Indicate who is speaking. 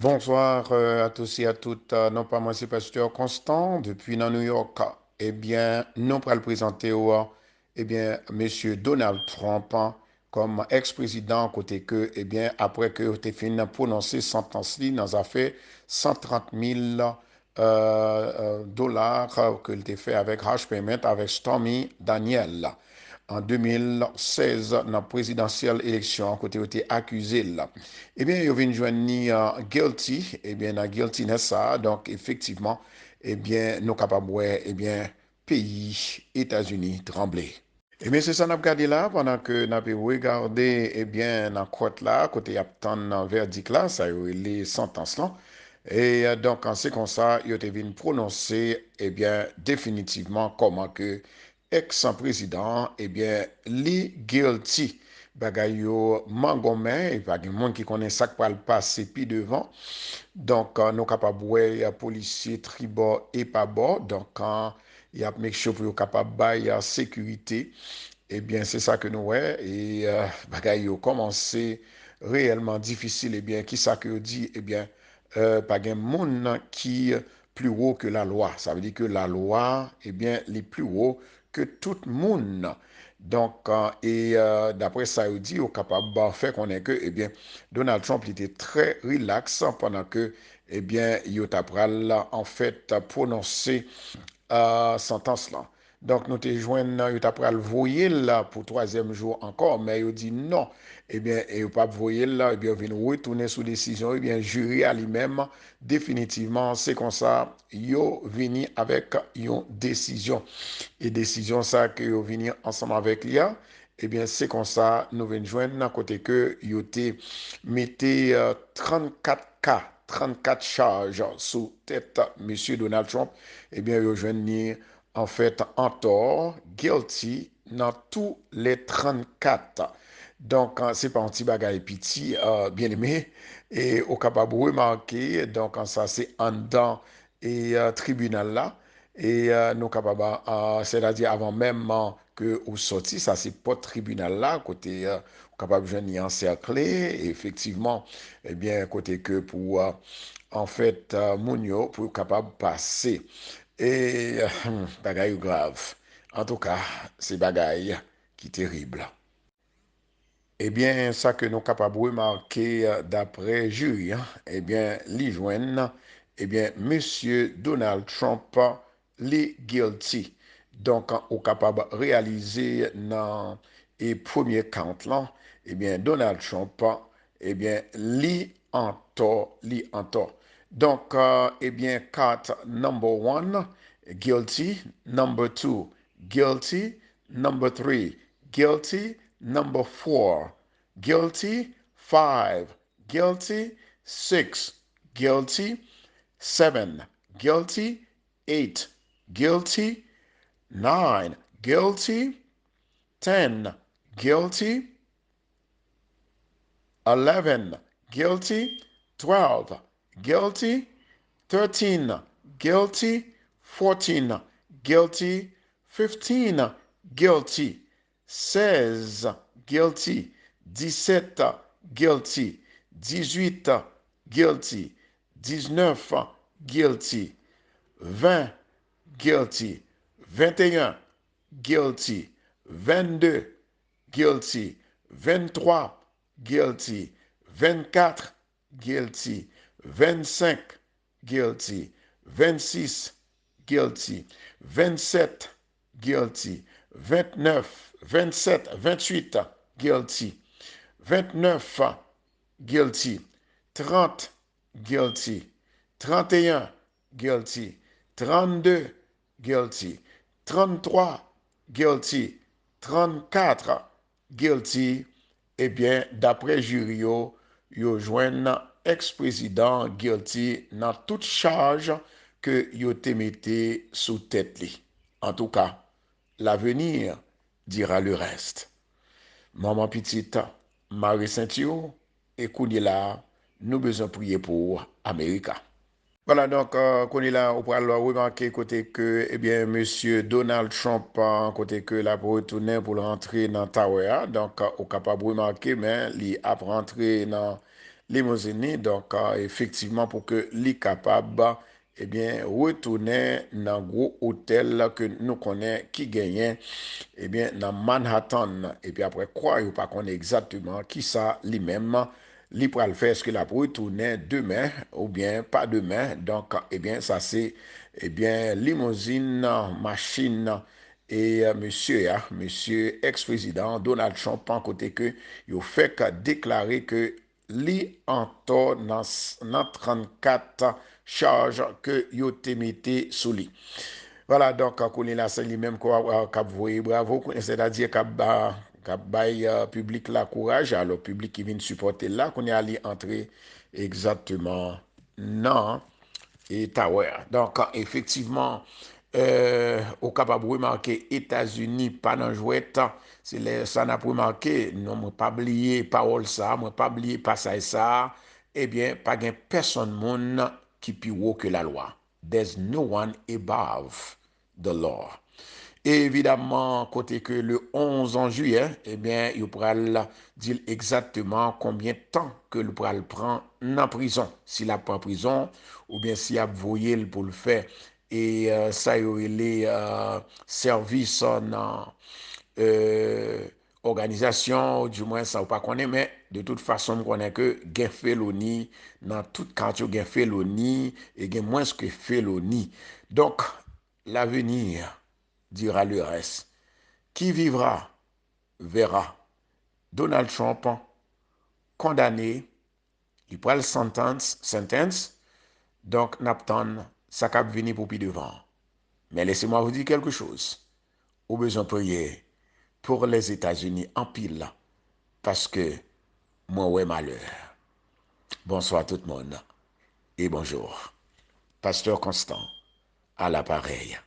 Speaker 1: Bonsoir à tous et à toutes. Non pas moi, c'est Pasteur Constant depuis New York. Eh bien, nous pourrons le présenter Monsieur Donald Trump comme ex-président côté que, après que tu fini de prononcer sentence li dans affaire 130 000 dollars que tu fait avec Hash Payment avec Stormy Daniel en 2016 dans la présidentielle élection côté où été accusé là. Il vient joindre guilty, dans guiltiness ça, donc effectivement, nous capables ouais, pays États-Unis trembler. C'est ça n'a regardé là pendant que n'a regardé dans court là côté y a tant verdict là, ça y est les sentences là. Donc en c'est comme ça, il a été prononcer définitivement comment que ex-président li guilty bagay yo mangomen et pas de monde qui connaît ça pour le passer puis devant. Donc, nous capables ouais, policiers tribord et pas bord. Donc, il y a make sure pour capable bailler sécurité. C'est ça que nous ouais et bagay yo commencé réellement difficile qui ça que dit pas de monde qui plus haut que la loi. Ça veut dire que la loi les plus haut que tout le monde. Donc, d'après ça, il dit, au capable de faire qu'on est que, Donald Trump il était très relax pendant que, il a en fait prononcé sentence là. Donc, nous te joignons, il t'a pris le voyer là pour troisième jour encore, mais il dit non. Il pas voyer là, il vient retourner sous décision, jury à lui-même, définitivement, c'est comme ça, il venu avec une décision. Et décision ça que yo venu ensemble avec l'IA, c'est comme ça, nous venons joindre à côté que yo te mettez 34 cas, 34 charges sous tête Monsieur Donald Trump, yo joignent en fait en tort, guilty dans tous les 34. Donc, c'est pas un petit bagage petit, bien aimé, et au capable de remarquer, donc, ça, c'est en dedans et tribunal là, et nous capables, c'est-à-dire avant même que vous sorti, ça, c'est pas tribunal là, côté, capable de y encercler, et effectivement, côté que pour, en fait, Mounio, pour capable passer. Et, bagaille grave. En tout cas, c'est bagaille qui terrible. Ça que nous capables de remarquer d'après jury, li joignent, Monsieur Donald Trump, li guilty. Donc, au capable de réaliser dans les premiers comptes là, Donald Trump, li en tort. Donc, carte number one, guilty. Number two, guilty. Number three, guilty. Number four, guilty. Five, guilty. Six, guilty. Seven, guilty. Eight, guilty. Nine, guilty. 10, guilty. 11, guilty. 12, guilty. 13, guilty. 14, guilty. 15, guilty. 16, guilty. 17, guilty. 18, guilty. 19, guilty. 20, guilty. 21, guilty. 22, guilty. 23, guilty. 24, guilty. 25, guilty. 26, guilty. 27, guilty. 29, 27, 28, guilty. 29, guilty. 30, guilty. 31, guilty. 32, guilty. 33, guilty. 34, guilty. D'après jury yo joignent ex-président guilty dans toute charge que yo te mette sous tête li. En tout cas, l'avenir dira le reste. Maman petite, Marie Saint-Yo, et là, nous besoin prier pour Amérique. Voilà, donc, qu'on est là, on pourra le remarquer côté que, Monsieur Donald Trump, côté que la pour retourner pour rentrer dans Tower, donc, au capable de remarquer, mais il a rentré dans limousine, donc effectivement pour que li capable eh bien retourner dans gros hôtel que nous connaissons qui gagnait eh bien dans Manhattan et puis après quoi il pas connaît exactement qui ça lui-même li pral faire est-ce qu'il a retourner demain ou bien pas demain donc eh bien ça c'est eh bien limousine machine et monsieur ex-président Donald Trump en côté que il fait que déclarer que li entor dans 34 charges que yo te mette sous lui. Voilà, donc, qu'on est là, c'est lui-même qui a voué bravo, c'est-à-dire qu'il a bail public la courage, alors public qui vient supporter là, qu'on est allé entrer exactement non et Tower. Donc, effectivement, au capable de remarquer États-Unis, pas dans jouette, ça n'a pas remarqué, non, moi pas oublié parole ça, moi pas oublié pas ça et ça, eh bien, pas de personne monde qui plus haut que la loi. There's no one above the law. Et évidemment, côté que le 11 en juillet, eh bien, il pourra dire exactement combien de temps que le pourra le prendre en prison. S'il a pas en prison, ou bien s'il a voyé pour le faire. Et ça, il y aurait les services en organisation, ou du moins ça ou pas connaît, mais de toute façon, on connaît que gen félonie, dans tout quartier, gen félonie, et gen moins que félonie. Donc, l'avenir dira le reste. Qui vivra verra. Donald Trump condamné, il prend le sentence, donc n'attend ça cap venir pour plus devant. Mais laissez-moi vous dire quelque chose. Au besoin de prier pour les États-Unis en pile, parce que moi ouais malheur. Bonsoir tout le monde et bonjour. Pasteur Constant à l'appareil.